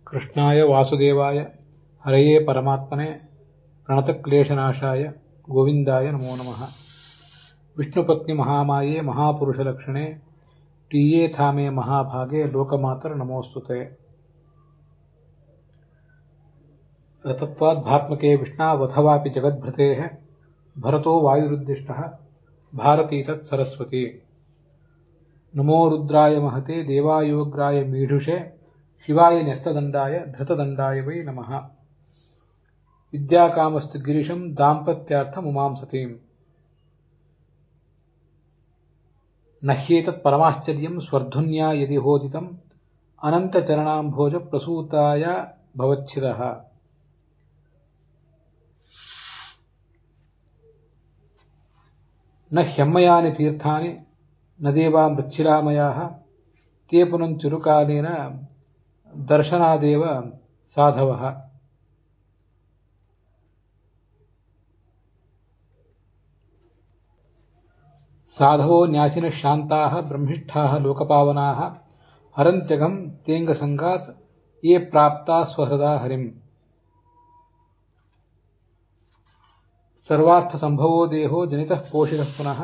ಕೃಷ್ಣಾಯ ವಾಸುದೇವಾಯ ಹರಯೇ ಪರಮಾತ್ಮನೇ ಪ್ರಣತಕ್ಲೇಶನಾಶಾಯ ಗೋವಿಂದಾಯ ನಮೋ ನಮಃ. ವಿಷ್ಣುಪತ್ನಿ ಮಹಾಮಾಯೆ ಮಹಾಪುರುಷಲಕ್ಷಣೆ ಪ್ರಿಯೇ ಥಾಮೇ ಮಹಾಭಾಗೆ ಲೋಕಮಾತರ ನಮೋಸ್ತುತೆ. ರತತ್ವಾದ್ಭಾತ್ಮಕೆ ವಿಷ್ಣಾವಥವಾಪಿ ಜಗದ್ಭೃತೇಃ ಭರತೋ ವಾಯುರುದ್ದಿಷ್ಟಃ ಭಾರತೀ ತತ್ ಸರಸ್ವತಿ. ನಮೋ ರುದ್ರಾಯ ಮಹತೆ ದೇವಾಯೋಗ್ರಾಯ ಮೀಢುಷೆ ಶಿವಾಯ ನ್ಯಸ್ತದಂಡಾಯ ಧೃತದಂಡಾಯ ವೈ ನಮಃ. ವಿದ್ಯಾಕಾಮಸ್ತು ಗಿರಿಶಂ ದಾಂಪತ್ಯಾರ್ಥಮುಮಾಂಸತೀಂ ನಹ್ಯೇತತ್ ಪರಮಾಶ್ಚರ್ಯಂ ಸ್ವರ್ಧುನ್ಯಾ ಯದಿ ಹೋದಿತಂ ಅನಂತಚರಣಾಂಭೋಜ ಪ್ರಸೂತಾಯ ಭವಚ್ಛಿರಃ. ನ ಹ್ಯಮ್ಮಯಾನಿ ತೀರ್ಥಾನಿ ನ ದೇವಾ ಮೃಚ್ಛಿರಾಮಯಾಃ ತೇ ಪುನಂಚುರುಕಾಲೇನ ದರ್ಶನಾದೇವ ಸಾಧವಃ. ಸಾಧವೋ ನ್ಯಾಸಿನಃ ಶಾಂತಾಃ ಬ್ರಹ್ಮಿಷ್ಠಾಃ ಲೋಕಪಾವನಾಃ ಹರಂತ್ಯಘಂ ತೇಂಗಸಂಗಾತ್ ಯೇ ಪ್ರಾಪ್ತಾ ಸ್ವಹೃದಾ ಹರಿಂ. ಸರ್ವಾರ್ಥ ಸಂಭವೋ ದೇಹೋ ಜನಿತಃ ಪೋಷಿತಃ ಪುನಃ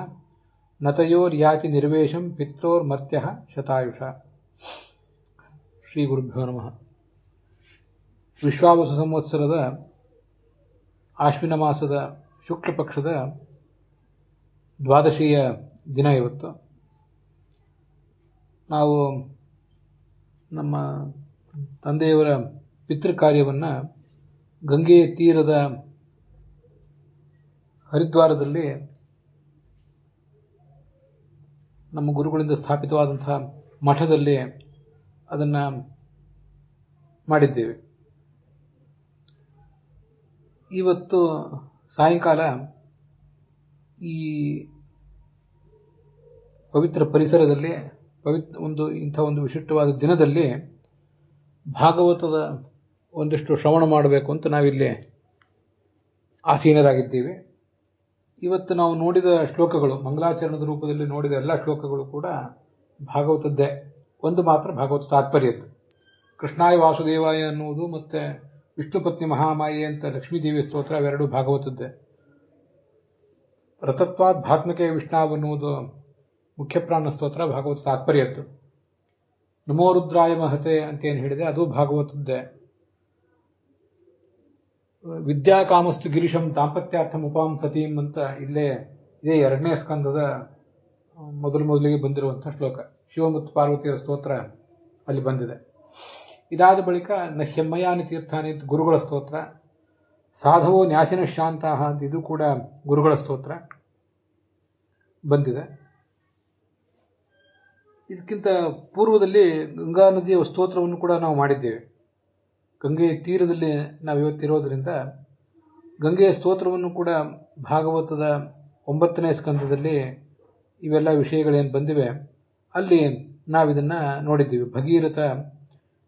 ನತಯೋರ್ಯಾತಿ ನಿರ್ವೇಶಂ ಪಿತ್ರೋರ್ಮರ್ತ್ಯಃ ಶತಾಯುಷ. ಶ್ರೀ ಗುರುಭ್ಯೋ ನಮಃ. ವಿಶ್ವಾವಸು ಸಂವತ್ಸರದ ಆಶ್ವಿನ ಮಾಸದ ಶುಕ್ಲ ಪಕ್ಷದ ದ್ವಾದಶಿಯ ದಿನ ಇವತ್ತು. ನಾವು ನಮ್ಮ ತಂದೆಯವರ ಪಿತೃಕಾರ್ಯವನ್ನು ಗಂಗೆಯ ತೀರದ ಹರಿದ್ವಾರದಲ್ಲಿ ನಮ್ಮ ಗುರುಗಳಿಂದ ಸ್ಥಾಪಿತವಾದಂತಹ ಮಠದಲ್ಲಿ ಅದನ್ನು ಮಾಡಿದ್ದೇವೆ. ಇವತ್ತು ಸಾಯಂಕಾಲ ಈ ಪವಿತ್ರ ಪರಿಸರದಲ್ಲಿ ಇಂಥ ಒಂದು ವಿಶಿಷ್ಟವಾದ ದಿನದಲ್ಲಿ ಭಾಗವತದ ಒಂದಿಷ್ಟು ಶ್ರವಣ ಮಾಡಬೇಕು ಅಂತ ನಾವಿಲ್ಲಿ ಆಸೀನರಾಗಿದ್ದೀವಿ. ಇವತ್ತು ನಾವು ನೋಡಿದ ಶ್ಲೋಕಗಳು, ಮಂಗಲಾಚರಣದ ರೂಪದಲ್ಲಿ ನೋಡಿದ ಎಲ್ಲ ಶ್ಲೋಕಗಳು ಕೂಡ ಭಾಗವತದ್ದೇ. ಒಂದು ಮಾತ್ರ ಭಾಗವತ ತಾತ್ಪರ್ಯದ್ದು. ಕೃಷ್ಣಾಯ ವಾಸುದೇವಾಯ ಅನ್ನುವುದು ಮತ್ತು ವಿಷ್ಣುಪತ್ನಿ ಮಹಾಮಾಯೆ ಅಂತ ಲಕ್ಷ್ಮೀದೇವಿ ಸ್ತೋತ್ರ ಅವೆರಡು ಭಾಗವತದ್ದೇ. ರತತ್ವಾದ್ ಭಾತ್ಮಕೆ ವಿಷ್ಣಾವ್ ಅನ್ನುವುದು ಮುಖ್ಯಪ್ರಾಣ ಸ್ತೋತ್ರ ಭಾಗವತ ತಾತ್ಪರ್ಯದ್ದು. ನಮೋ ರುದ್ರಾಯ ಮಹತೆ ಅಂತೇನು ಹೇಳಿದೆ ಅದು ಭಾಗವತದ್ದೇ. ವಿದ್ಯಾಕಾಮಸ್ತು ಗಿರಿಶಂ ದಾಂಪತ್ಯಾರ್ಥಂ ಉಪಾಂ ಸತೀಂ ಅಂತ ಇದೇ 2ನೇ ಸ್ಕಂದದ ಮೊದಲಿಗೆ ಬಂದಿರುವಂತಹ ಶ್ಲೋಕ. ಶಿವ ಮತ್ತು ಪಾರ್ವತಿಯರ ಸ್ತೋತ್ರ ಅಲ್ಲಿ ಬಂದಿದೆ. ಇದಾದ ಬಳಿಕ ನ ಹ್ಯಮ್ಮಯಾನಿ ತೀರ್ಥಾನಿ ಗುರುಗಳ ಸ್ತೋತ್ರ, ಸಾಧವೋ ನ್ಯಾಸಿನ ಶಾಂತಾಃ ಅಂತ ಇದು ಕೂಡ ಗುರುಗಳ ಸ್ತೋತ್ರ ಬಂದಿದೆ. ಇದಕ್ಕಿಂತ ಪೂರ್ವದಲ್ಲಿ ಗಂಗಾ ನದಿಯ ಸ್ತೋತ್ರವನ್ನು ಕೂಡ ನಾವು ಮಾಡಿದ್ದೇವೆ. ಗಂಗೆಯ ತೀರದಲ್ಲಿ ನಾವಿವತ್ತಿರೋದ್ರಿಂದ ಗಂಗೆಯ ಸ್ತೋತ್ರವನ್ನು ಕೂಡ ಭಾಗವತದ 9ನೇ ಸ್ಕಂದದಲ್ಲಿ ಇವೆಲ್ಲ ವಿಷಯಗಳೇನು ಬಂದಿವೆ ಅಲ್ಲಿ ನಾವಿದನ್ನು ನೋಡಿದ್ದೀವಿ. ಭಗೀರಥ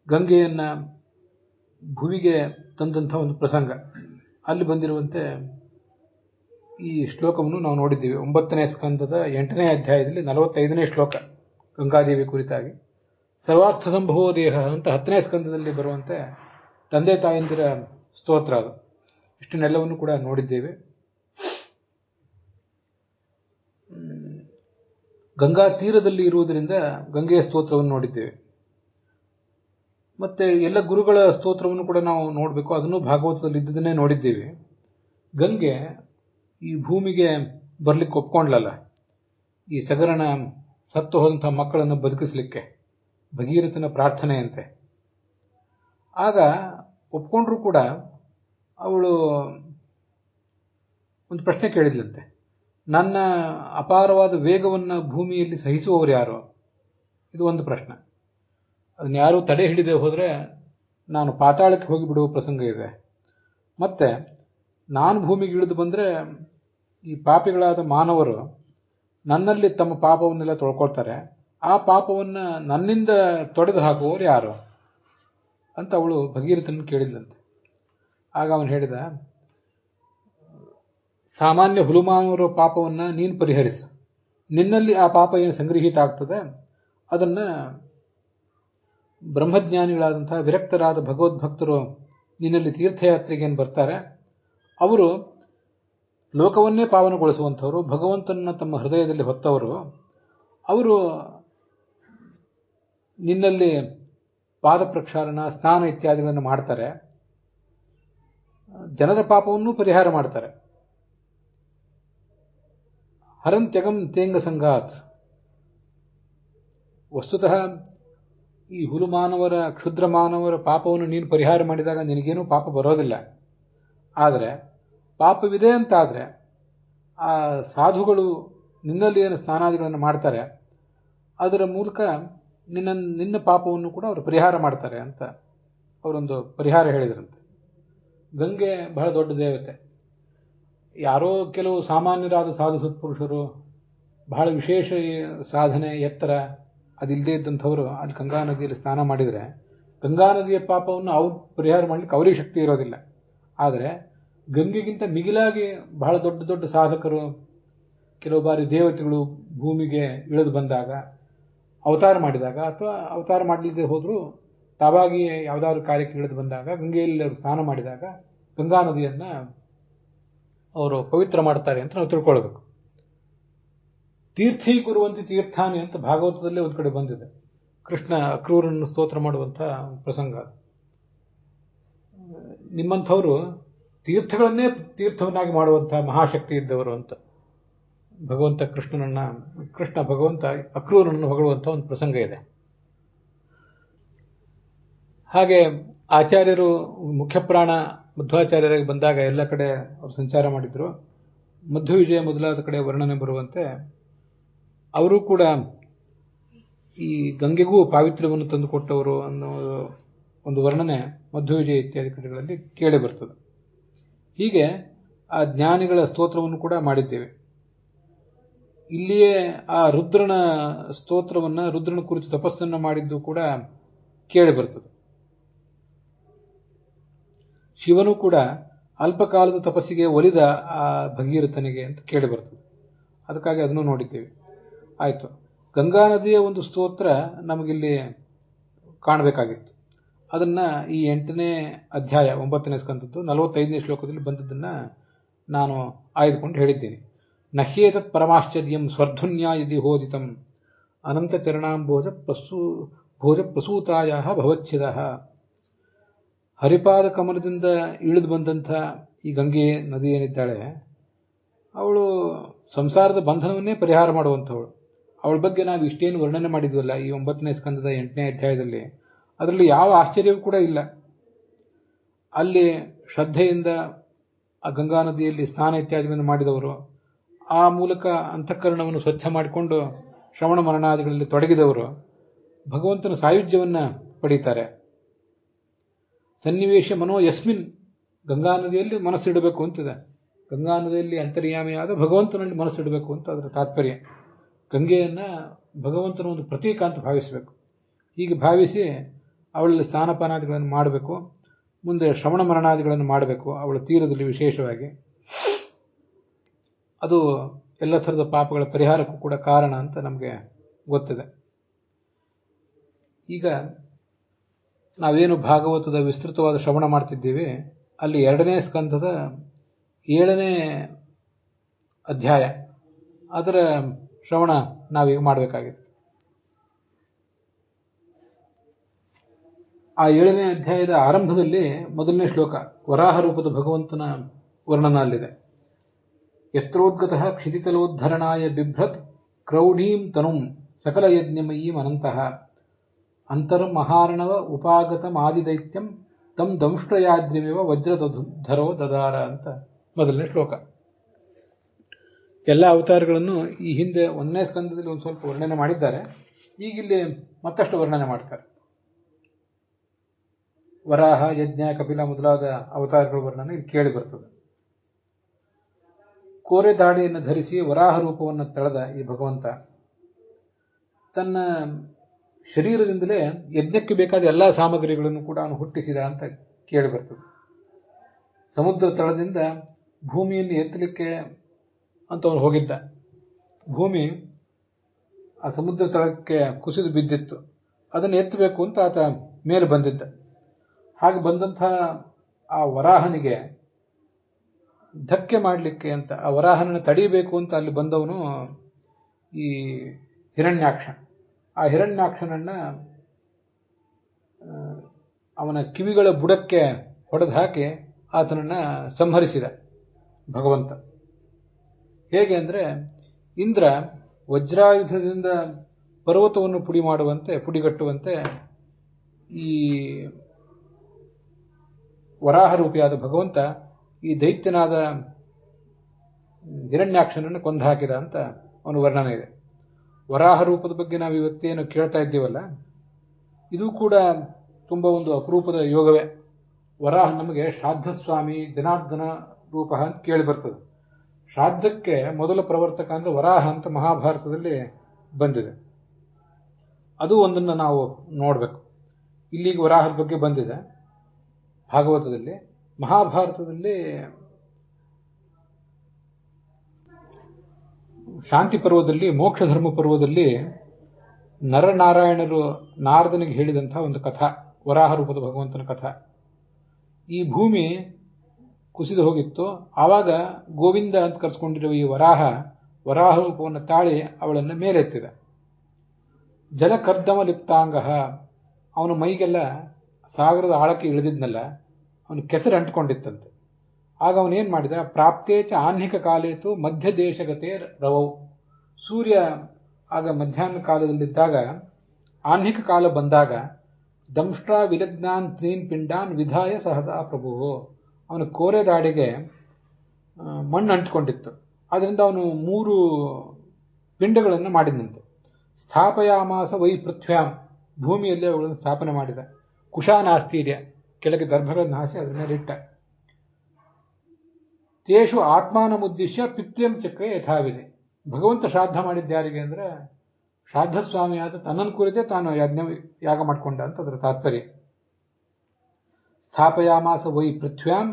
ಗಂಗೆಯನ್ನು ಭುವಿಗೆ ತಂದಂಥ ಒಂದು ಪ್ರಸಂಗ ಅಲ್ಲಿ ಬಂದಿರುವಂತೆ ಈ ಶ್ಲೋಕವನ್ನು ನಾವು ನೋಡಿದ್ದೀವಿ. 9ನೇ ಸ್ಕಂದದ 8ನೇ ಅಧ್ಯಾಯದಲ್ಲಿ 45ನೇ ಶ್ಲೋಕ ಗಂಗಾದೇವಿ ಕುರಿತಾಗಿ. ಸರ್ವಾರ್ಥ ಸಂಭವೋ ದೇಹ ಅಂತ 10ನೇ ಸ್ಕಂದದಲ್ಲಿ ಬರುವಂತೆ ತಂದೆ ತಾಯಂದಿರ ಸ್ತೋತ್ರ ಅದು. ಇಷ್ಟನ್ನೆಲ್ಲವನ್ನು ಕೂಡ ನೋಡಿದ್ದೇವೆ. ಗಂಗಾ ತೀರದಲ್ಲಿ ಇರುವುದರಿಂದ ಗಂಗೆಯ ಸ್ತೋತ್ರವನ್ನು ನೋಡಿದ್ದೇವೆ. ಮತ್ತೆ ಎಲ್ಲ ಗುರುಗಳ ಸ್ತೋತ್ರವನ್ನು ಕೂಡ ನಾವು ನೋಡಬೇಕು. ಅದನ್ನು ಭಾಗವತದಲ್ಲಿ ಇದ್ದದನ್ನೇ ನೋಡಿದ್ದೇವೆ. ಗಂಗೆ ಈ ಭೂಮಿಗೆ ಬರ್ಲಿಕ್ಕೆ ಒಪ್ಕೊಂಡ್ಲಲ್ಲ, ಈ ಸಗರನ ಸತ್ತು ಹೋದಂಥ ಮಕ್ಕಳನ್ನು ಬದುಕಿಸಲಿಕ್ಕೆ ಭಗೀರಥನ ಪ್ರಾರ್ಥನೆಯಂತೆ. ಆಗ ಒಪ್ಕೊಂಡ್ರೂ ಕೂಡ ಅವಳು ಒಂದು ಪ್ರಶ್ನೆ ಕೇಳಿದ್ಲಂತೆ. ನನ್ನ ಅಪಾರವಾದ ವೇಗವನ್ನು ಭೂಮಿಯಲ್ಲಿ ಸಹಿಸುವವರು ಯಾರು? ಇದು ಒಂದು ಪ್ರಶ್ನೆ. ಅದನ್ನ ಯಾರೂ ತಡೆ ಹಿಡಿದೇ ಹೋದರೆ ನಾನು ಪಾತಾಳಕ್ಕೆ ಹೋಗಿಬಿಡುವ ಪ್ರಸಂಗ ಇದೆ. ಮತ್ತೆ ನಾನು ಭೂಮಿಗೆ ಇಳಿದು ಬಂದರೆ ಈ ಪಾಪಿಗಳಾದ ಮಾನವರು ನನ್ನಲ್ಲಿ ತಮ್ಮ ಪಾಪವನ್ನೆಲ್ಲ ತೊಳ್ಕೊಳ್ತಾರೆ. ಆ ಪಾಪವನ್ನು ನನ್ನಿಂದ ತೊಡೆದು ಹಾಕುವವರು ಯಾರು ಅಂತ ಅವಳು ಭಗೀರಥನ ಕೇಳಿದ್ಲಂತೆ. ಆಗ ಅವನು ಹೇಳಿದ, ಸಾಮಾನ್ಯ ಹುಲುಮಾನವರ ಪಾಪವನ್ನು ನೀನು ಪರಿಹರಿಸು. ನಿನ್ನಲ್ಲಿ ಆ ಪಾಪ ಏನು ಸಂಗ್ರಹಿತ ಆಗ್ತದೆ ಅದನ್ನು ಬ್ರಹ್ಮಜ್ಞಾನಿಗಳಾದಂತಹ ವಿರಕ್ತರಾದ ಭಗವದ್ಭಕ್ತರು ನಿನ್ನಲ್ಲಿ ತೀರ್ಥಯಾತ್ರೆಗೇನು ಬರ್ತಾರೆ, ಅವರು ಲೋಕವನ್ನೇ ಪಾವನಗೊಳಿಸುವಂಥವರು, ಭಗವಂತನ ತಮ್ಮ ಹೃದಯದಲ್ಲಿ ಹೊತ್ತವರು. ಅವರು ನಿನ್ನಲ್ಲಿ ಪಾದ ಪ್ರಕ್ಷಾಳನ, ಸ್ನಾನ ಇತ್ಯಾದಿಗಳನ್ನು ಮಾಡ್ತಾರೆ. ಜನರ ಪಾಪವನ್ನೂ ಪರಿಹಾರ ಮಾಡ್ತಾರೆ. ಹರಂತ್ಯಗಂ ತೇಂಗ ಸಂಗಾತ್. ವಸ್ತುತಃ ಈ ಹುಲು ಮಾನವರ, ಕ್ಷುದ್ರ ಮಾನವರ ಪಾಪವನ್ನು ನೀನು ಪರಿಹಾರ ಮಾಡಿದಾಗ ನಿನಗೇನೂ ಪಾಪ ಬರೋದಿಲ್ಲ. ಆದರೆ ಪಾಪವಿದೆ ಅಂತಾದರೆ ಆ ಸಾಧುಗಳು ನಿನ್ನಲ್ಲಿ ಏನು ಸ್ನಾನಾದಿಗಳನ್ನು ಮಾಡ್ತಾರೆ, ಅದರ ಮೂಲಕ ನಿನ್ನ ಪಾಪವನ್ನು ಕೂಡ ಅವರು ಪರಿಹಾರ ಮಾಡ್ತಾರೆ ಅಂತ ಅವರೊಂದು ಪರಿಹಾರ ಹೇಳಿದ್ರಂತೆ. ಗಂಗೆ ಬಹಳ ದೊಡ್ಡ ದೇವತೆ. ಯಾರೋ ಕೆಲವು ಸಾಮಾನ್ಯರಾದ ಸಾಧು ಸತ್ಪುರುಷರು, ಬಹಳ ವಿಶೇಷ ಸಾಧನೆ, ಎತ್ತರ ಅದಿಲ್ಲದೆ ಇದ್ದಂಥವರು ಅಲ್ಲಿ ಗಂಗಾ ನದಿಯಲ್ಲಿ ಸ್ನಾನ ಮಾಡಿದರೆ ಗಂಗಾ ನದಿಯ ಪಾಪವನ್ನು ಅವ್ರು ಪರಿಹಾರ ಮಾಡಲಿಕ್ಕೆ ಅವರಿಗೆ ಶಕ್ತಿ ಇರೋದಿಲ್ಲ. ಆದರೆ ಗಂಗೆಗಿಂತ ಮಿಗಿಲಾಗಿ ಬಹಳ ದೊಡ್ಡ ದೊಡ್ಡ ಸಾಧಕರು, ಕೆಲವು ಬಾರಿ ದೇವತೆಗಳು ಭೂಮಿಗೆ ಇಳಿದು ಬಂದಾಗ, ಅವತಾರ ಮಾಡಿದಾಗ, ಅಥವಾ ಅವತಾರ ಮಾಡಲಿಲ್ಲದೆ ಹೋದರೂ ತಾವಾಗಿಯೇ ಯಾವುದಾದ್ರೂ ಕಾರ್ಯಕ್ಕೆ ಇಳಿದು ಬಂದಾಗ, ಗಂಗೆಯಲ್ಲಿ ಸ್ನಾನ ಮಾಡಿದಾಗ ಗಂಗಾ ನದಿಯನ್ನು ಅವರು ಪವಿತ್ರ ಮಾಡ್ತಾರೆ ಅಂತ ನಾವು ತಿಳ್ಕೊಳ್ಬೇಕು. ತೀರ್ಥೀಕುರುವಂತೆ ತೀರ್ಥಾನಿ ಅಂತ ಭಾಗವತದಲ್ಲೇ ಒಂದು ಕಡೆ ಬಂದಿದೆ. ಕೃಷ್ಣ ಅಕ್ರೂರನ್ನು ಸ್ತೋತ್ರ ಮಾಡುವಂಥ ಪ್ರಸಂಗ. ನಿಮ್ಮಂಥವರು ತೀರ್ಥಗಳನ್ನೇ ತೀರ್ಥವನ್ನಾಗಿ ಮಾಡುವಂತಹ ಮಹಾಶಕ್ತಿ ಇದ್ದವರು ಅಂತ ಕೃಷ್ಣ ಭಗವಂತ ಅಕ್ರೂರನನ್ನು ಹೊಗಳುವಂಥ ಒಂದು ಪ್ರಸಂಗ ಇದೆ. ಹಾಗೆ ಆಚಾರ್ಯರು ಮುಖ್ಯಪ್ರಾಣ ಮಧ್ವಾಚಾರ್ಯರಾಗಿ ಬಂದಾಗ ಎಲ್ಲ ಕಡೆ ಅವರು ಸಂಚಾರ ಮಾಡಿದ್ರು. ಮಧ್ವವಿಜಯ ಮೊದಲಾದ ಕಡೆ ವರ್ಣನೆ ಬರುವಂತೆ ಅವರು ಕೂಡ ಈ ಗಂಗೆಗೂ ಪಾವಿತ್ರ್ಯವನ್ನು ತಂದುಕೊಟ್ಟವರು ಅನ್ನೋ ಒಂದು ವರ್ಣನೆ ಮಧ್ವವಿಜಯ ಇತ್ಯಾದಿ ಕಡೆಗಳಲ್ಲಿ ಕೇಳಿ ಬರ್ತದೆ. ಹೀಗೆ ಆ ಜ್ಞಾನಿಗಳ ಸ್ತೋತ್ರವನ್ನು ಕೂಡ ಮಾಡಿದ್ದೇವೆ. ಇಲ್ಲಿಯೇ ಆ ರುದ್ರನ ಸ್ತೋತ್ರವನ್ನು, ರುದ್ರನ ಕುರಿತು ತಪಸ್ಸನ್ನು ಮಾಡಿದ್ದು ಕೂಡ ಕೇಳಿ ಬರ್ತದೆ. ಶಿವನು ಕೂಡ ಅಲ್ಪಕಾಲದ ತಪಸ್ಸಿಗೆ ಒಲಿದ ಆ ಭಗೀರಥನಿಗೆ ಅಂತ ಕೇಳಿ ಬರ್ತದೆ. ಅದಕ್ಕಾಗಿ ಅದನ್ನು ನೋಡಿದ್ದೇವೆ. ಆಯಿತು, ಗಂಗಾ ನದಿಯ ಒಂದು ಸ್ತೋತ್ರ ನಮಗಿಲ್ಲಿ ಕಾಣಬೇಕಾಗಿತ್ತು. ಅದನ್ನು ಈ 8ನೇ ಅಧ್ಯಾಯ 9ನೇ ಸ್ಕಂದದ್ದು 45ನೇ ಶ್ಲೋಕದಲ್ಲಿ ಬಂದದ್ದನ್ನು ನಾನು ಆಯ್ದುಕೊಂಡು ಹೇಳಿದ್ದೀನಿ. ನಹ್ಯೇತತ್ ಪರಮಾಶ್ಚರ್ಯಂ ಸ್ವರ್ಧುನ್ಯ ಯದಿ ಹೋದಿತಂ ಅನಂತ ಚರಣಾಂಬೋಜ ಪ್ರಸೂತಾಯ ಭವಚ್ಛಿದ. ಹರಿಪಾದ ಕಮಲದಿಂದ ಇಳಿದು ಬಂದಂಥ ಈ ಗಂಗೆ ನದಿ ಏನಿದ್ದಾಳೆ, ಅವಳು ಸಂಸಾರದ ಬಂಧನವನ್ನೇ ಪರಿಹಾರ ಮಾಡುವಂಥವಳು. ಅವಳ ಬಗ್ಗೆ ನಾವು ಇಷ್ಟೇನು ವರ್ಣನೆ ಮಾಡಿದ್ವಲ್ಲ ಈ 9ನೇ ಸ್ಕಂದದ 8ನೇ ಅಧ್ಯಾಯದಲ್ಲಿ, ಅದರಲ್ಲಿ ಯಾವ ಆಶ್ಚರ್ಯವೂ ಕೂಡ ಇಲ್ಲ. ಅಲ್ಲಿ ಶ್ರದ್ಧೆಯಿಂದ ಆ ಗಂಗಾ ನದಿಯಲ್ಲಿ ಸ್ನಾನ ಇತ್ಯಾದಿಗಳನ್ನು ಮಾಡಿದವರು, ಆ ಮೂಲಕ ಅಂತಃಕರಣವನ್ನು ಸ್ವಚ್ಛ ಮಾಡಿಕೊಂಡು ಶ್ರವಣ ಮರಣಾದಿಗಳಲ್ಲಿ ತೊಡಗಿದವರು ಭಗವಂತನ ಸಾಯುಜ್ಯವನ್ನು ಪಡೀತಾರೆ. ಸನ್ನಿವೇಶ ಮನೋ ಯಸ್ಮಿನ್, ಗಂಗಾ ನದಿಯಲ್ಲಿ ಮನಸ್ಸಿಡಬೇಕು ಅಂತಿದೆ. ಗಂಗಾ ನದಿಯಲ್ಲಿ ಅಂತರ್ಯಾಮಿಯಾದ ಭಗವಂತನಲ್ಲಿ ಮನಸ್ಸಿಡಬೇಕು ಅಂತ ಅದರ ತಾತ್ಪರ್ಯ. ಗಂಗೆಯನ್ನು ಭಗವಂತನ ಒಂದು ಪ್ರತೀಕ ಅಂತ ಭಾವಿಸಬೇಕು. ಹೀಗೆ ಭಾವಿಸಿ ಅವಳಲ್ಲಿ ಸ್ನಾನಪಾನಾದಿಗಳನ್ನು ಮಾಡಬೇಕು. ಮುಂದೆ ಶ್ರವಣ ಮರಣಾದಿಗಳನ್ನು ಮಾಡಬೇಕು ಅವಳ ತೀರದಲ್ಲಿ ವಿಶೇಷವಾಗಿ. ಅದು ಎಲ್ಲ ಥರದ ಪಾಪಗಳ ಪರಿಹಾರಕ್ಕೂ ಕೂಡ ಕಾರಣ ಅಂತ ನಮಗೆ ಗೊತ್ತಿದೆ. ಈಗ ನಾವೇನು ಭಾಗವತದ ವಿಸ್ತೃತವಾದ ಶ್ರವಣ ಮಾಡ್ತಿದ್ದೀವಿ, ಅಲ್ಲಿ 2ನೇ ಸ್ಕಂದದ 7ನೇ ಅಧ್ಯಾಯ, ಅದರ ಶ್ರವಣ ನಾವೀಗ ಮಾಡಬೇಕಾಗಿದೆ. ಆ 7ನೇ ಅಧ್ಯಾಯದ ಆರಂಭದಲ್ಲಿ ಮೊದಲನೇ ಶ್ಲೋಕ ವರಾಹ ರೂಪದ ಭಗವಂತನ ವರ್ಣನ ಅಲ್ಲಿದೆ. ಯತ್ರೋದ್ಗತಃ ಕ್ಷಿತಿತಲೋದ್ಧರಣಾಯ ಬಿಭ್ರತ್ ಕ್ರೌಢೀಂ ತನುಂ ಸಕಲ ಯಜ್ಞಮಯೀಂ ಅನಂತಃ ಅಂತರಂ ಮಹಾರ್ಣವ ಉಪಾಗತಮಾದಿದೈತ್ಯಂ ತಂ ದಂಷ್ಟ್ರಯಾದ್ರಿಮೇವ ವಜ್ರಧರೋ ದದಾರ ಅಂತ ಮೊದಲನೇ ಶ್ಲೋಕ. ಎಲ್ಲ ಅವತಾರಗಳನ್ನು ಈ ಹಿಂದೆ 1ನೇ ಸ್ಕಂದದಲ್ಲಿ ಒಂದು ಸ್ವಲ್ಪ ವರ್ಣನೆ ಮಾಡಿದ್ದಾರೆ. ಈಗಿಲ್ಲಿ ಮತ್ತಷ್ಟು ವರ್ಣನೆ ಮಾಡ್ತಾರೆ. ವರಾಹ, ಯಜ್ಞ, ಕಪಿಲ ಮೊದಲಾದ ಅವತಾರಗಳ ವರ್ಣನೆ ಇಲ್ಲಿ ಕೇಳಿ ಬರ್ತದೆ. ಕೋರೆ ದಾಡಿಯನ್ನು ಧರಿಸಿ ವರಾಹ ರೂಪವನ್ನು ತಳೆದ ಈ ಭಗವಂತ ತನ್ನ ಶರೀರದಿಂದಲೇ ಯಜ್ಞಕ್ಕೆ ಬೇಕಾದ ಎಲ್ಲ ಸಾಮಗ್ರಿಗಳನ್ನು ಕೂಡ ಅವನು ಹುಟ್ಟಿಸಿದ ಅಂತ ಕೇಳಿ ಬರ್ತದೆ. ಸಮುದ್ರ ತಳದಿಂದ ಭೂಮಿಯನ್ನು ಎತ್ತಲಿಕ್ಕೆ ಅಂತ ಅವನು ಹೋಗಿದ್ದ. ಭೂಮಿ ಆ ಸಮುದ್ರ ತಳಕ್ಕೆ ಕುಸಿದು ಬಿದ್ದಿತ್ತು. ಅದನ್ನು ಎತ್ತಬೇಕು ಅಂತ ಆತ ಮೇಲೆ ಬಂದಿದ್ದ. ಹಾಗೆ ಬಂದಂಥ ಆ ವರಾಹನಿಗೆ ಧಕ್ಕೆ ಮಾಡಲಿಕ್ಕೆ ಅಂತ, ಆ ವರಾಹನನ್ನು ತಡೀಬೇಕು ಅಂತ ಅಲ್ಲಿ ಬಂದವನು ಈ ಹಿರಣ್ಯಾಕ್ಷ. ಆ ಹಿರಣ್ಯಾಕ್ಷನನ್ನ ಅವನ ಕಿವಿಗಳ ಬುಡಕ್ಕೆ ಹೊಡೆದು ಹಾಕಿ ಆತನನ್ನ ಸಂಹರಿಸಿದ ಭಗವಂತ. ಹೇಗೆ ಅಂದರೆ, ಇಂದ್ರ ವಜ್ರಾಯುಧದಿಂದ ಪರ್ವತವನ್ನು ಪುಡಿಗಟ್ಟುವಂತೆ ಈ ವರಾಹರೂಪಿಯಾದ ಭಗವಂತ ಈ ದೈತ್ಯನಾದ ಹಿರಣ್ಯಾಕ್ಷನನ್ನು ಕೊಂದು ಹಾಕಿದ ಅಂತ ಅವನ ವರ್ಣನೆ ಇದೆ. ವರಾಹ ರೂಪದ ಬಗ್ಗೆ ನಾವು ಇವತ್ತೇನು ಕೇಳ್ತಾ ಇದ್ದೀವಲ್ಲ, ಇದು ಕೂಡ ತುಂಬ ಒಂದು ಅಪರೂಪದ ಯೋಗವೇ. ವರಾಹ ನಮಗೆ ಶ್ರಾದ್ದಸ್ವಾಮಿ ಜನಾರ್ದನ ರೂಪ ಅಂತ ಕೇಳಿ ಬರ್ತದೆ. ಶ್ರಾದ್ದಕ್ಕೆ ಮೊದಲ ಪ್ರವರ್ತಕ ಅಂದರೆ ವರಾಹ ಅಂತ ಮಹಾಭಾರತದಲ್ಲಿ ಬಂದಿದೆ. ಅದು ಒಂದನ್ನು ನಾವು ನೋಡಬೇಕು. ಇಲ್ಲಿಗೆ ವರಾಹದ ಬಗ್ಗೆ ಬಂದಿದೆ ಭಾಗವತದಲ್ಲಿ. ಮಹಾಭಾರತದಲ್ಲಿ ಶಾಂತಿ ಪರ್ವದಲ್ಲಿ, ಮೋಕ್ಷ ಧರ್ಮ ಪರ್ವದಲ್ಲಿ ನರನಾರಾಯಣರು ನಾರದನಿಗೆ ಹೇಳಿದಂಥ ಒಂದು ಕಥಾ, ವರಾಹ ರೂಪದ ಭಗವಂತನ ಕಥಾ. ಈ ಭೂಮಿ ಕುಸಿದು ಹೋಗಿತ್ತು. ಆವಾಗ ಗೋವಿಂದ ಅಂತ ಕರೆಸ್ಕೊಂಡಿರುವ ಈ ವರಾಹ ರೂಪವನ್ನು ತಾಳಿ ಅವಳನ್ನು ಮೇಲೆತ್ತಿದ. ಜಲಕರ್ದಮ ಲಿಪ್ತಾಂಗ, ಅವನ ಮೈಗೆಲ್ಲ ಸಾಗರದ ಆಳಕ್ಕೆ ಇಳಿದಿದ್ನಲ್ಲ, ಅವನು ಕೆಸರು ಅಂಟ್ಕೊಂಡಿತ್ತಂತೆ. ಆಗ ಅವನೇನು ಮಾಡಿದ, ಪ್ರಾಪ್ತೇಚ ಆಹ್ನಿಕ ಕಾಲೇತು ಮಧ್ಯ ದೇಶಗತೆ ರವೌ. ಸೂರ್ಯ ಆಗ ಮಧ್ಯಾಹ್ನ ಕಾಲದಲ್ಲಿದ್ದಾಗ, ಆಹ್ನಿಕ ಕಾಲ ಬಂದಾಗ, ದಂಷ್ಟ್ರಾ ವಿಲಗ್ನಾನ್ ತ್ರೀನ್ ಪಿಂಡಾನ್ ವಿಧಾಯ ಸಹಸಾ ಪ್ರಭು, ಅವನ ಕೋರೆ ದಾಡಿಗೆ ಮಣ್ಣು ಅಂಟಿಕೊಂಡಿತ್ತು. ಆದ್ದರಿಂದ ಅವನು 3 ಪಿಂಡಗಳನ್ನು ಮಾಡಿದಂತೆ. ಸ್ಥಾಪಯಾಮಾಸ ವೈ ಪೃಥ್ವ್ಯಾಂ, ಭೂಮಿಯಲ್ಲಿ ಅವುಗಳನ್ನು ಸ್ಥಾಪನೆ ಮಾಡಿದ. ಕುಶಾನಾಸ್ತೀರ್ಯ, ಕೆಳಗೆ ದರ್ಭಗಳನ್ನು ಹಾಸಿ ಅದರ ಮೇಲಿಟ್ಟ. ತೇಷು ಆತ್ಮಾನಮುದ್ದೇಶ್ಯ ಪಿತೃಂ ಚಕ್ರೆ ಯಥಾವಿದೆ. ಭಗವಂತ ಶ್ರಾದ್ದ ಮಾಡಿದ್ಯಾರಿಗೆ ಅಂದರೆ, ಶ್ರಾದ್ದಸ್ವಾಮಿಯಾದ ತನ್ನನ್ನು ಕುರಿತೇ ತಾನು ಯಾಗ ಮಾಡಿಕೊಂಡ ಅಂತ ಅದರ ತಾತ್ಪರ್ಯ. ಸ್ಥಾಪಯಾಮಾಸ ವೈ ಪೃಥ್ವ್ಯಾಂ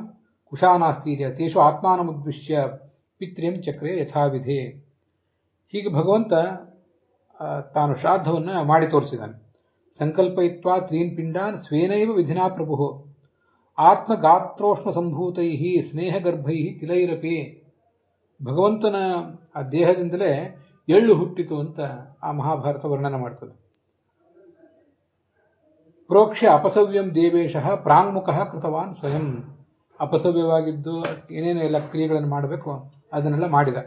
ಕುಶಾನಾಸ್ತೀರ್ಯ ತೇಷು ಆತ್ಮಾನಮುದ್ದೇಶ್ಯ ಪಿತೃಂ ಚಕ್ರೆ ಯಥಾವಿಧೆ. ಹೀಗೆ ಭಗವಂತ ತಾನು ಶ್ರಾದ್ದವನ್ನು ಮಾಡಿ ತೋರಿಸಿದ್ದಾನೆ. ಸಂಕಲ್ಪಯಿತ್ವಾ ತ್ರೀನ್ ಪಿಂಡಾನ್ ಸ್ವೇನೈವ ವಿಧಿನಾ ಪ್ರಭು ಆತ್ಮಗಾತ್ರೋಷ್ಣ ಸಂಭೂತೈ ಸ್ನೇಹಗರ್ಭೈ ತಿಲೈರಪಿ. ಭಗವಂತನ ಆ ದೇಹದಿಂದಲೇ ಎಳ್ಳು ಹುಟ್ಟಿತು ಅಂತ ಆ ಮಹಾಭಾರತ ವರ್ಣನೆ ಮಾಡ್ತದೆ. ಪ್ರೋಕ್ಷ್ಯ ಅಪಸವ್ಯಂ ದೇವೇಶಃ ಪ್ರಾಂಗ್ಮುಖ ಕೃತವಾನ್ ಸ್ವಯಂ. ಅಪಸವ್ಯವಾಗಿದ್ದು ಏನೇನು ಎಲ್ಲ ಕ್ರಿಯೆಗಳನ್ನು ಮಾಡಬೇಕು ಅದನ್ನೆಲ್ಲ ಮಾಡಿದ.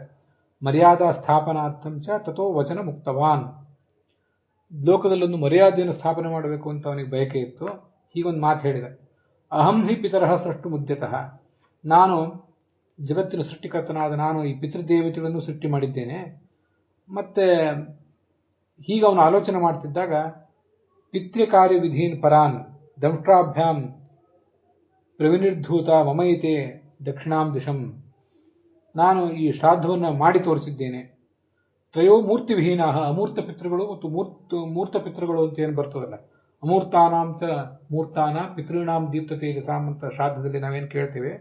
ಮರ್ಯಾದಾ ಸ್ಥಾಪನಾರ್ಥಂಚ ತಥೋ ವಚನ ಮುಕ್ತವಾನ್. ಲೋಕದಲ್ಲೊಂದು ಮರ್ಯಾದೆಯನ್ನು ಸ್ಥಾಪನೆ ಮಾಡಬೇಕು ಅಂತ ಅವನಿಗೆ ಬಯಕೆ ಇತ್ತು. ಹೀಗೊಂದು ಮಾತು ಹೇಳಿದ, ಅಹಂ ಹಿ ಪಿತರಃ ಸೃಷ್ಟು ಮುದ್ಯತಃ. ನಾನು ಜಗತ್ತಿನ ಸೃಷ್ಟಿಕರ್ತನಾದ ನಾನು ಈ ಪಿತೃದೇವತೆಗಳನ್ನು ಸೃಷ್ಟಿ ಮಾಡಿದ್ದೇನೆ. ಮತ್ತೆ ಹೀಗೆ ಅವನು ಆಲೋಚನೆ ಮಾಡ್ತಿದ್ದಾಗ, ಪಿತೃಕಾರ್ಯ ವಿಧೀನ್ ಪರಾನ್ ದಂಷ್ಟ್ರಾಭ್ಯಾಂ ಪ್ರವಿನಿರ್ಧೂತ ಮಮೈತೆ ದಕ್ಷಿಣಾಂ ದಿಶಂ. ನಾನು ಈ ಶ್ರಾದ್ದವನ್ನು ಮಾಡಿ ತೋರಿಸಿದ್ದೇನೆ. ತ್ರಯೋ ಮೂರ್ತಿ ವಿಹೀನ, ಅಮೂರ್ತ ಪಿತೃಗಳು ಮತ್ತು ಮೂರ್ತ ಪಿತೃಗಳು ಅಂತ ಏನು ಬರ್ತದಲ್ಲ, ಅಮೂರ್ತಾನಾಂತ ಮೂರ್ತಾನ ಪಿತೃಣಾಂ ದೀಪ್ತತೆ ರಸಾಂ ಅಂತ ಶ್ರಾದ್ದದಲ್ಲಿ ನಾವೇನು ಕೇಳ್ತೇವೆ.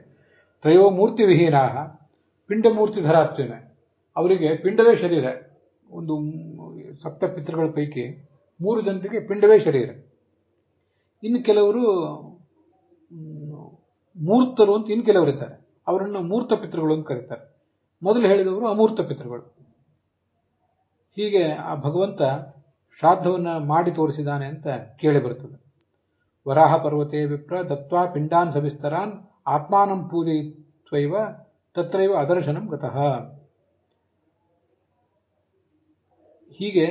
ತ್ರಯೋ ಮೂರ್ತಿ ವಿಹೀನ ಪಿಂಡಮೂರ್ತಿಧರಾಸ್ತೇನೆ. ಅವರಿಗೆ ಪಿಂಡವೇ ಶರೀರ. ಒಂದು 7 ಪಿತೃಗಳ ಪೈಕಿ 3 ಜನರಿಗೆ ಪಿಂಡವೇ ಶರೀರ. ಇನ್ನು ಕೆಲವರು ಮೂರ್ತರು ಅಂತ ಇನ್ನು ಕೆಲವರು ಇದ್ದಾರೆ, ಅವರನ್ನು ಮೂರ್ತ ಪಿತೃಗಳು ಅಂತ ಕರೀತಾರೆ. ಮೊದಲು ಹೇಳಿದವರು ಅಮೂರ್ತ ಪಿತೃಗಳು. ಹೀಗೆ ಆ ಭಗವಂತ ಶ್ರಾದ್ದವನ್ನು ಮಾಡಿ ತೋರಿಸಿದಾನೆ ಅಂತ ಕೇಳಿ ಬರ್ತದೆ. ವರಾಹ ಪರ್ವತೆ ವಿಪ್ರ ದತ್ವಾ ಪಿಂಡಾನ್ ಸವಿಸ್ತರಾನ್ ಆತ್ಮಾನಂ ಪೂಜಯಿತ್ವೈವ ತತ್ರೈವ ಅದರ್ಶನಂ ಗತಃ. ಹೀಗೆ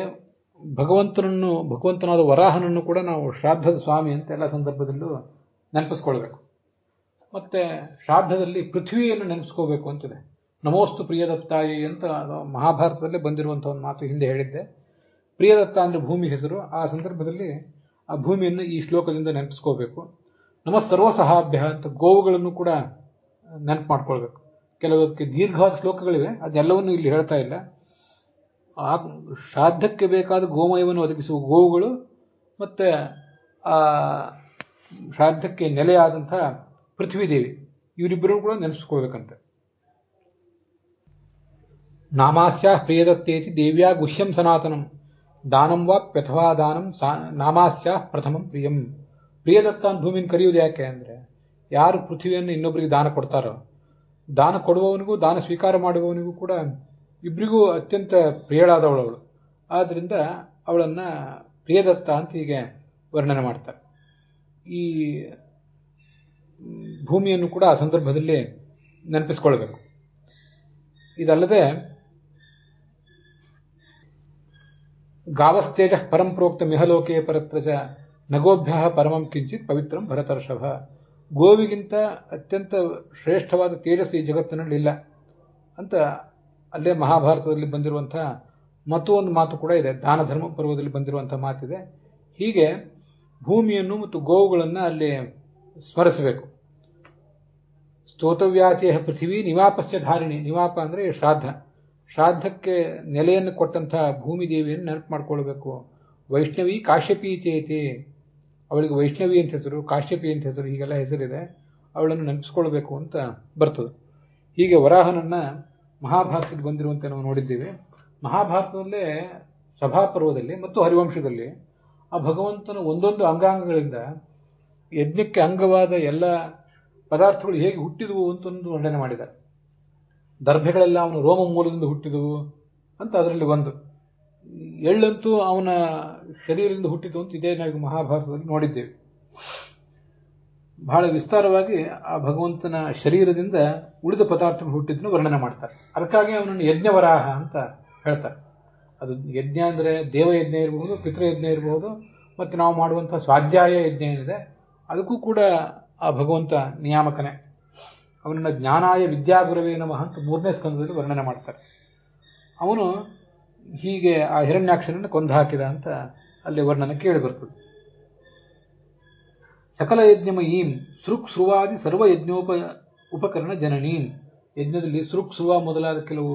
ಭಗವಂತನಾದ ವರಾಹನನ್ನು ಕೂಡ ನಾವು ಶ್ರಾದ್ದದ ಸ್ವಾಮಿ ಅಂತ ಎಲ್ಲ ಸಂದರ್ಭದಲ್ಲೂ ನೆನಪಿಸ್ಕೊಳ್ಬೇಕು. ಮತ್ತೆ ಶ್ರಾದ್ದದಲ್ಲಿ ಪೃಥ್ವಿಯನ್ನು ನೆನಪಿಸ್ಕೋಬೇಕು ಅಂತಿದೆ. ನಮೋಸ್ತು ಪ್ರಿಯದತ್ತಾಯಿ ಅಂತ ಮಹಾಭಾರತದಲ್ಲೇ ಬಂದಿರುವಂಥ ಒಂದು ಮಾತು ಹಿಂದೆ ಹೇಳಿದ್ದೆ. ಪ್ರಿಯದತ್ತ ಅಂದರೆ ಭೂಮಿ ಹೆಸರು. ಆ ಸಂದರ್ಭದಲ್ಲಿ ಆ ಭೂಮಿಯನ್ನು ಈ ಶ್ಲೋಕದಿಂದ ನೆನಪಿಸ್ಕೋಬೇಕು. ನಮಃ ಸರ್ವಸಹಾಭ್ಯ ಅಂತ ಗೋವುಗಳನ್ನು ಕೂಡ ನೆನಪು ಮಾಡ್ಕೊಳ್ಬೇಕು. ಕೆಲವಕ್ಕೆ ದೀರ್ಘವಾದ ಶ್ಲೋಕಗಳಿವೆ, ಅದೆಲ್ಲವನ್ನು ಇಲ್ಲಿ ಹೇಳ್ತಾ ಇಲ್ಲ. ಆ ಶ್ರಾದ್ದಕ್ಕೆ ಬೇಕಾದ ಗೋಮಯವನ್ನು ಒದಗಿಸುವ ಗೋವುಗಳು ಮತ್ತೆ ಆ ಶ್ರಾದ್ದಕ್ಕೆ ನೆಲೆಯಾದಂಥ ಪೃಥ್ವಿದೇವಿ, ಇವರಿಬ್ಬರೂ ಕೂಡ ನೆನಪಿಸ್ಕೊಳ್ಬೇಕಂತೆ. ನಾಮಾಸ್ಯ ಪ್ರಿಯದತ್ತೇತಿ ದೇವ್ಯಾ ಗುಹ್ಯಂ ಸನಾತನಂ ದಾನಂ ವಾಪ್ಯಥವಾ ದಾನಂ ನಾಮಾಸ್ಯ ಪ್ರಥಮಂ ಪ್ರಿಯಂ. ಪ್ರಿಯದತ್ತ ಅಂತ ಭೂಮಿನ ಕರೆಯುವುದು ಯಾಕೆ ಅಂದರೆ, ಯಾರು ಪೃಥ್ವಿಯನ್ನು ಇನ್ನೊಬ್ಬರಿಗೆ ದಾನ ಕೊಡ್ತಾರೋ, ದಾನ ಕೊಡುವವನಿಗೂ ದಾನ ಸ್ವೀಕಾರ ಮಾಡುವವನಿಗೂ ಕೂಡ ಇಬ್ಬರಿಗೂ ಅತ್ಯಂತ ಪ್ರಿಯಳಾದವಳು ಅವಳು. ಆದ್ದರಿಂದ ಅವಳನ್ನು ಪ್ರಿಯದತ್ತ ಅಂತ ಹೀಗೆ ವರ್ಣನೆ ಮಾಡ್ತಾರೆ. ಈ ಭೂಮಿಯನ್ನು ಕೂಡ ಆ ಸಂದರ್ಭದಲ್ಲಿ ನೆನಪಿಸ್ಕೊಳ್ಬೇಕು. ಇದಲ್ಲದೆ ಗಾವಸ್ತೇಜ ಪರಂ ಪ್ರೋಕ್ತ ಮಿಹಲೋಕೆ ಪರತ್ರ ಚ ನಗೋಭ್ಯ ಪರಮಂ ಕಿಂಚಿತ್ ಪವಿತ್ರಂ ಭರತರ್ಷಭ. ಗೋವಿಗಿಂತ ಅತ್ಯಂತ ಶ್ರೇಷ್ಠವಾದ ತೇಜಸ್ಸು ಈ ಜಗತ್ತಿನಲ್ಲಿ ಇಲ್ಲ ಅಂತ ಅಲ್ಲೇ ಮಹಾಭಾರತದಲ್ಲಿ ಬಂದಿರುವಂತಹ ಮತ್ತೊಂದು ಮಾತು ಕೂಡ ಇದೆ. ದಾನ ಧರ್ಮ ಪರ್ವದಲ್ಲಿ ಬಂದಿರುವಂತಹ ಮಾತಿದೆ. ಹೀಗೆ ಭೂಮಿಯನ್ನು ಮತ್ತು ಗೋವುಗಳನ್ನು ಅಲ್ಲಿ ಸ್ಮರಿಸಬೇಕು. ಸ್ತೋತವ್ಯಾಚೇಹ ಪೃಥಿವಿ ನಿವಾಪಸ್ಯ ಧಾರಿಣಿ. ನಿವಾಪ ಅಂದರೆ ಶ್ರಾದ್ದ. ಶ್ರಾದ್ದಕ್ಕೆ ನೆಲೆಯನ್ನು ಕೊಟ್ಟಂತಹ ಭೂಮಿ ದೇವಿಯನ್ನು ನೆನಪು ಮಾಡ್ಕೊಳ್ಬೇಕು. ವೈಷ್ಣವಿ ಕಾಶ್ಯಪಿ ಚೇತಿ. ಅವಳಿಗೆ ವೈಷ್ಣವಿ ಅಂತ ಹೆಸರು, ಕಾಶ್ಯಪಿ ಅಂತ ಹೆಸರು, ಹೀಗೆಲ್ಲ ಹೆಸರಿದೆ. ಅವಳನ್ನು ನೆನಪಿಸ್ಕೊಳ್ಬೇಕು ಅಂತ ಬರ್ತದೆ. ಹೀಗೆ ವರಾಹನನ್ನ ಮಹಾಭಾರತದಲ್ಲಿ ಬಂದಿರುವಂತೆ ನಾವು ನೋಡಿದ್ದೇವೆ. ಮಹಾಭಾರತದಲ್ಲೇ ಸಭಾಪರ್ವದಲ್ಲಿ ಮತ್ತು ಹರಿವಂಶದಲ್ಲಿ ಆ ಭಗವಂತನ ಒಂದೊಂದು ಅಂಗಾಂಗಗಳಿಂದ ಯಜ್ಞಕ್ಕೆ ಅಂಗವಾದ ಎಲ್ಲ ಪದಾರ್ಥಗಳು ಹೇಗೆ ಹುಟ್ಟಿದವು ಅಂತೊಂದು ವರ್ಣನೆ ಮಾಡಿದ್ದಾರೆ. ದರ್ಭೆಗಳೆಲ್ಲ ಅವನು ರೋಮ ಮೂಲದಿಂದ ಹುಟ್ಟಿದವು ಅಂತ ಅದರಲ್ಲಿ ಒಂದು. ಎಳ್ಳಂತೂ ಅವನ ಶರೀರದಿಂದ ಹುಟ್ಟಿತು ಅಂತ ಇದೇ ನಾವು ಮಹಾಭಾರತದಲ್ಲಿ ನೋಡಿದ್ದೇವೆ. ಬಹಳ ವಿಸ್ತಾರವಾಗಿ ಆ ಭಗವಂತನ ಶರೀರದಿಂದ ಉಳಿದ ಪದಾರ್ಥಗಳು ಹುಟ್ಟಿದ್ದನ್ನು ವರ್ಣನೆ ಮಾಡ್ತಾರೆ. ಅದಕ್ಕಾಗಿ ಅವನನ್ನು ಯಜ್ಞವರಾಹ ಅಂತ ಹೇಳ್ತಾರೆ. ಅದು ಯಜ್ಞ ಅಂದರೆ ದೇವಯಜ್ಞ ಇರಬಹುದು, ಪಿತೃಯಜ್ಞ ಇರಬಹುದು, ಮತ್ತು ನಾವು ಮಾಡುವಂತಹ ಸ್ವಾಧ್ಯಾಯ ಯಜ್ಞ ಏನಿದೆ ಅದಕ್ಕೂ ಕೂಡ ಆ ಭಗವಂತ ನಿಯಾಮಕನೇ. ಅವನನ್ನು ಜ್ಞಾನಾಯ ವಿದ್ಯಾಗುರವೇ ನಮಃ ಅಂತ 3ನೇ ಸ್ಕಂದದಲ್ಲಿ ವರ್ಣನೆ ಮಾಡ್ತಾರೆ. ಅವನು ಹೀಗೆ ಆ ಹಿರಣ್ಯಾಕ್ಷನನ್ನು ಕೊಂದು ಹಾಕಿದ ಅಂತ ಅಲ್ಲಿ ವರ್ಣನೆ ಕೇಳಿ ಬರ್ತದೆ. ಸಕಲ ಯಜ್ಞಮಯೀಂ ಸೃಕ್ ಸೃವಾದಿ ಸರ್ವ ಉಪಕರಣ ಜನನೀಂ. ಯಜ್ಞದಲ್ಲಿ ಸೃಕ್ ಸೃವ ಮೊದಲಾದ ಕೆಲವು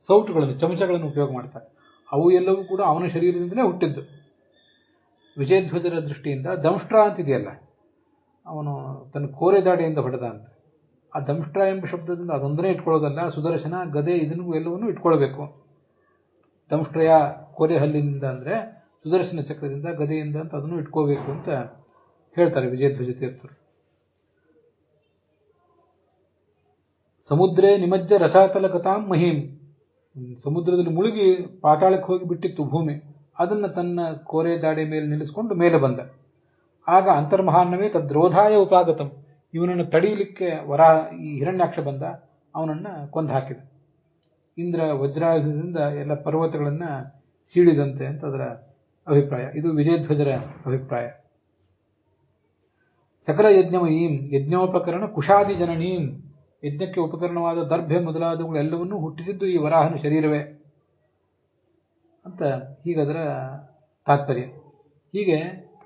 ಸೌಟುಗಳನ್ನು, ಚಮಚಗಳನ್ನು ಉಪಯೋಗ ಮಾಡ್ತಾರೆ. ಅವು ಎಲ್ಲವೂ ಕೂಡ ಅವನ ಶರೀರದಿಂದಲೇ ಹುಟ್ಟಿದ್ದು. ವಿಜಯಧ್ವಜರ ದೃಷ್ಟಿಯಿಂದ ದಂಷ್ಟ್ರ ಅಂತಿದೆಯಲ್ಲ, ಅವನು ತನ್ನ ಕೋರೆದಾಡಿಯಿಂದ ಹೊಡೆದ ಅಂತ. ಆ ದಂಷ್ಟ್ರ ಎಂಬ ಶಬ್ದದಿಂದ ಅದೊಂದನ್ನೇ ಇಟ್ಕೊಳ್ಳೋದಲ್ಲ, ಸುದರ್ಶನ, ಗದೆ ಇದನ್ನು ಎಲ್ಲವನ್ನೂ ಇಟ್ಕೊಳ್ಬೇಕು. ದಂಷ್ಟ್ರಯ ಕೋರೆ ಹಲ್ಲಿನಿಂದ ಅಂದರೆ ಸುದರ್ಶನ ಚಕ್ರದಿಂದ, ಗದೆಯಿಂದ ಅಂತ ಅದನ್ನು ಇಟ್ಕೋಬೇಕು ಅಂತ ಹೇಳ್ತಾರೆ ವಿಜಯಧ್ವಜ ತೀರ್ಥರು. ಸಮುದ್ರೇ ನಿಮಜ್ಜ ರಸಾತಲ ಗತಾಂ ಮಹೀಂ. ಸಮುದ್ರದಲ್ಲಿ ಮುಳುಗಿ ಪಾತಾಳಕ್ಕೆ ಹೋಗಿ ಬಿಟ್ಟಿತ್ತು ಭೂಮಿ. ಅದನ್ನು ತನ್ನ ಕೋರೆ ದಾಡಿ ಮೇಲೆ ನಿಲ್ಲಿಸಿಕೊಂಡು ಮೇಲೆ ಬಂದ. ಆಗ ಅಂತರ್ಮಹಾನ್ನವೇ ತದ್ರೋಧಾಯ ಉಪಾಗತಂ. ಇವನನ್ನು ತಡೆಯಲಿಕ್ಕೆ ಈ ಹಿರಣ್ಯಾಕ್ಷ ಬಂದ, ಅವನನ್ನು ಕೊಂದು ಹಾಕಿದ. ಇಂದ್ರ ವಜ್ರಾಯುಧದಿಂದ ಎಲ್ಲ ಪರ್ವತಗಳನ್ನು ಸೀಳಿದಂತೆ ಅಂತ ಅದರ ಅಭಿಪ್ರಾಯ. ಇದು ವಿಜಯಧ್ವಜರ ಅಭಿಪ್ರಾಯ. ಸಕಲ ಯಜ್ಞಮಯೀಂ ಯಜ್ಞೋಪಕರಣ ಕುಶಾದಿ ಜನನೀಂ. ಯಜ್ಞಕ್ಕೆ ಉಪಕರಣವಾದ ದರ್ಭೆ ಮೊದಲಾದವುಗಳೆಲ್ಲವನ್ನೂ ಹುಟ್ಟಿಸಿದ್ದು ಈ ವರಾಹನ ಶರೀರವೇ ಅಂತ ಹೀಗದರ ತಾತ್ಪರ್ಯ. ಹೀಗೆ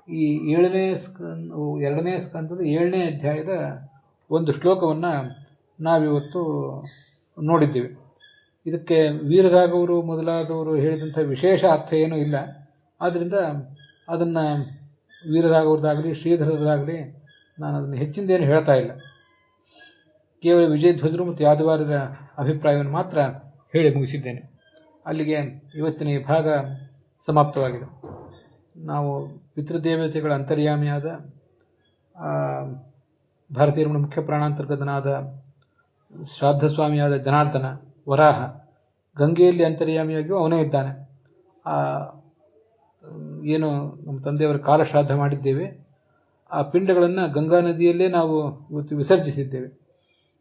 ಈ 2ನೇ ಸ್ಕಂದದ 7ನೇ ಅಧ್ಯಾಯದ ಒಂದು ಶ್ಲೋಕವನ್ನು ನಾವಿವತ್ತು ನೋಡಿದ್ದೇವೆ. ಇದಕ್ಕೆ ವೀರರಾಘವರು ಮೊದಲಾದವರು ಹೇಳಿದಂಥ ವಿಶೇಷ ಅರ್ಥ ಏನೂ ಇಲ್ಲ. ಆದ್ದರಿಂದ ಅದನ್ನು ವೀರರಾಘವ್ರದ್ದಾಗಲಿ ಶ್ರೀಧರದಾಗಲಿ ನಾನು ಅದನ್ನು ಹೆಚ್ಚಿಂದೇನು ಹೇಳ್ತಾ ಇಲ್ಲ. ಕೇವಲ ವಿಜಯಧ್ವಜರು ಮತ್ತು ಯಾದವಾರರ ಅಭಿಪ್ರಾಯವನ್ನು ಮಾತ್ರ ಹೇಳಿ ಮುಗಿಸಿದ್ದೇನೆ. ಅಲ್ಲಿಗೆ ಇವತ್ತಿನ ಈ ಭಾಗ ಸಮಾಪ್ತವಾಗಿದೆ. ನಾವು ಪಿತೃದೇವತೆಗಳ ಅಂತರ್ಯಾಮಿಯಾದ ಭಾರತೀಯರ ಮುಖ್ಯ ಪ್ರಾಣಾಂತರ್ಗತನಾದ ಶ್ರಾದ್ದಸ್ವಾಮಿಯಾದ ಜನಾರ್ದನ ವರಾಹ, ಗಂಗೆಯಲ್ಲಿ ಅಂತರ್ಯಾಮಿಯಾಗಿಯೂ ಅವನೇ ಇದ್ದಾನೆ. ಏನು ನಮ್ಮ ತಂದೆಯವರ ಕಾಲಶ್ರಾದ್ದ ಮಾಡಿದ್ದೇವೆ, ಆ ಪಿಂಡಗಳನ್ನು ಗಂಗಾ ನದಿಯಲ್ಲೇ ನಾವು ಇವತ್ತು ವಿಸರ್ಜಿಸಿದ್ದೇವೆ.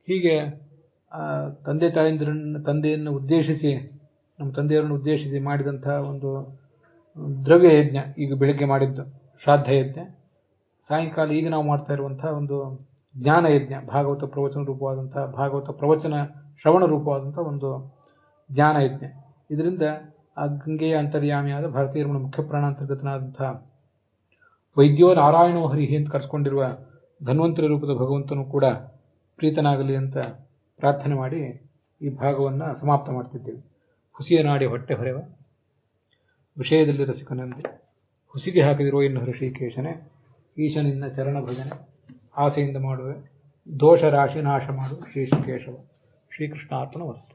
ಹೀಗೆ ತಂದೆಯನ್ನು ಉದ್ದೇಶಿಸಿ, ನಮ್ಮ ತಂದೆಯವರನ್ನು ಉದ್ದೇಶಿಸಿ ಮಾಡಿದಂಥ ಒಂದು ದ್ರವ್ಯ ಯಜ್ಞ ಈಗ ಬೆಳಗ್ಗೆ ಮಾಡಿದ್ದು ಶ್ರಾದ್ದ ಯಜ್ಞ, ಸಾಯಂಕಾಲ ಈಗ ನಾವು ಮಾಡ್ತಾ ಇರುವಂಥ ಒಂದು ಜ್ಞಾನ ಯಜ್ಞ, ಭಾಗವತ ಪ್ರವಚನ ರೂಪವಾದಂಥ, ಭಾಗವತ ಪ್ರವಚನ ಶ್ರವಣ ರೂಪವಾದಂಥ ಒಂದು ಜ್ಞಾನ ಯಜ್ಞ. ಇದರಿಂದ ಆ ಗಂಗೆಯ ಅಂತರ್ಯಾಮಿಯಾದ ಭಾರತೀಯರ ಮುಖ್ಯ ಪ್ರಾಣಾಂತರ್ಗತನಾದಂಥ ವೈದ್ಯೋ ನಾರಾಯಣೋ ಹರಿಹಿ ಅಂತ ಕರೆಸ್ಕೊಂಡಿರುವ ಧನ್ವಂತರಿ ರೂಪದ ಭಗವಂತನು ಕೂಡ ಪ್ರೀತನಾಗಲಿ ಅಂತ ಪ್ರಾರ್ಥನೆ ಮಾಡಿ ಈ ಭಾಗವನ್ನು ಸಮಾಪ್ತ ಮಾಡ್ತಿದ್ದೇವೆ. ಹುಸಿಯ ನಾಡಿ ಹೊಟ್ಟೆ ಹೊರೆವ ವಿಷಯದಲ್ಲಿ ರಸಿಕನಂತೆ ಹುಸಿಗೆ ಹಾಕಿದಿರೋ ಇನ್ನು ಹೃಷಿಕೇಶನೇ, ಈಶನಿನ್ನ ಚರಣ ಭಜನೆ ಆಸೆಯಿಂದ ಮಾಡುವೆ, ದೋಷ ರಾಶಿ ನಾಶ ಮಾಡು ಶ್ರೀಕೇಶವ. ಶ್ರೀಕೃಷ್ಣಾರ್ಪಣ ವಸ್ತು.